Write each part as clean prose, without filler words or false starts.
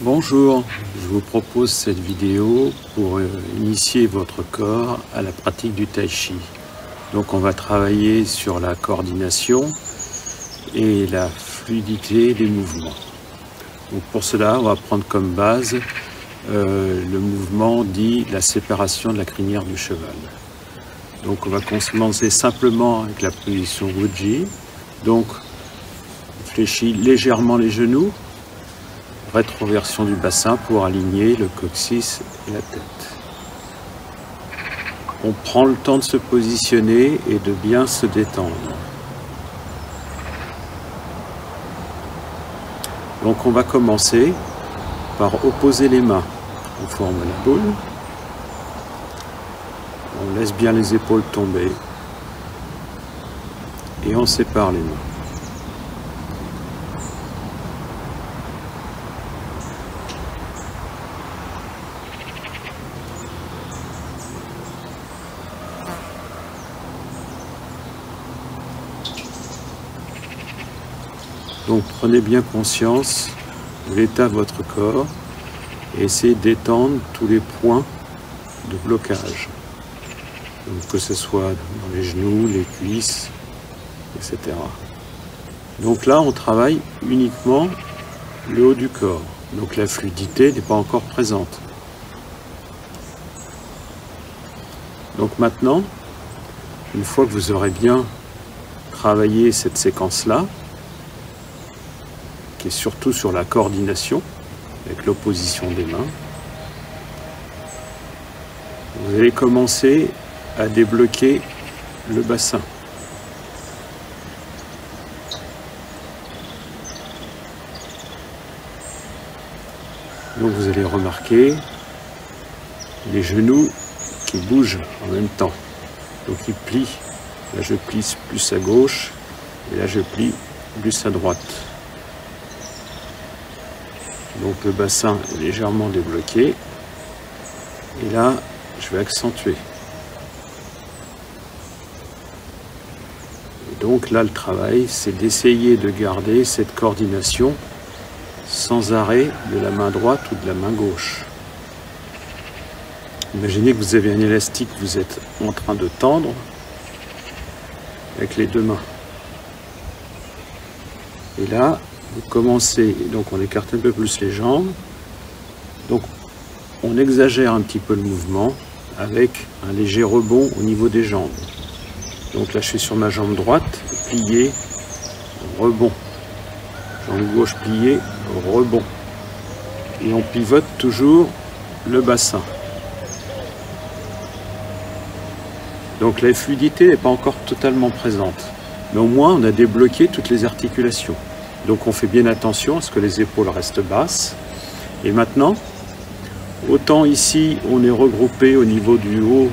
Bonjour, je vous propose cette vidéo pour initier votre corps à la pratique du Tai Chi. Donc on va travailler sur la coordination et la fluidité des mouvements. Donc pour cela, on va prendre comme base le mouvement dit la séparation de la crinière du cheval. Donc on va commencer simplement avec la position Wuji. Donc on fléchit légèrement les genoux, rétroversion du bassin pour aligner le coccyx et la tête. On prend le temps de se positionner et de bien se détendre. Donc on va commencer par opposer les mains. On forme la boule. On laisse bien les épaules tomber. Et on sépare les mains. Donc prenez bien conscience de l'état de votre corps et essayez d'étendre tous les points de blocage. Donc, que ce soit dans les genoux, les cuisses, etc. Donc là, on travaille uniquement le haut du corps. Donc la fluidité n'est pas encore présente. Donc maintenant, une fois que vous aurez bien travaillé cette séquence-là, qui est surtout sur la coordination, avec l'opposition des mains, vous allez commencer à débloquer le bassin. Donc vous allez remarquer les genoux qui bougent en même temps. Donc ils plient. Là je plie plus à gauche et là je plie plus à droite. Donc le bassin est légèrement débloqué. Et là, je vais accentuer. Et donc là, le travail, c'est d'essayer de garder cette coordination sans arrêt de la main droite ou de la main gauche. Imaginez que vous avez un élastique que vous êtes en train de tendre avec les deux mains. Et là, vous commencez, donc on écarte un peu plus les jambes, donc on exagère un petit peu le mouvement avec un léger rebond au niveau des jambes. Donc là je suis sur ma jambe droite, plié, rebond, jambe gauche pliée, rebond, et on pivote toujours le bassin. Donc la fluidité n'est pas encore totalement présente, mais au moins on a débloqué toutes les articulations. Donc on fait bien attention à ce que les épaules restent basses. Et maintenant, autant ici on est regroupé au niveau du haut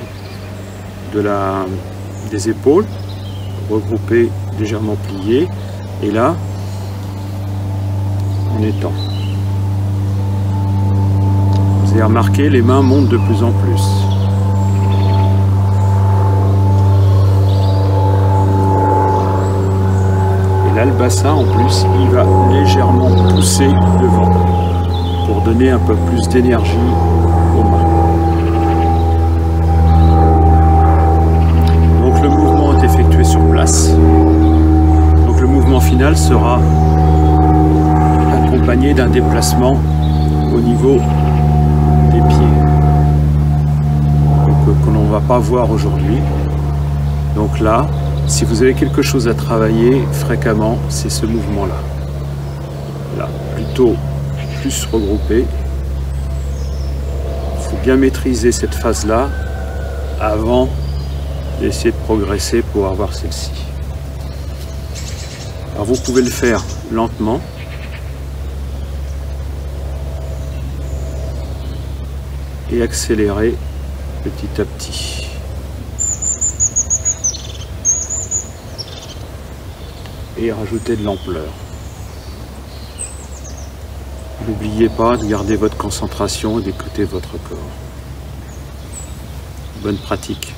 des épaules, regroupé, légèrement plié, et là, on étend. Vous avez remarqué, les mains montent de plus en plus. Là, le bassin, en plus, il va légèrement pousser devant pour donner un peu plus d'énergie aux mains. Donc le mouvement est effectué sur place. Donc le mouvement final sera accompagné d'un déplacement au niveau des pieds. Donc que l'on ne va pas voir aujourd'hui. Donc là, si vous avez quelque chose à travailler fréquemment, c'est ce mouvement-là. Là, plutôt plus regroupé. Il faut bien maîtriser cette phase-là avant d'essayer de progresser pour avoir celle-ci. Alors vous pouvez le faire lentement. Et accélérer petit à petit. Et rajouter de l'ampleur. N'oubliez pas de garder votre concentration et d'écouter votre corps. Bonne pratique.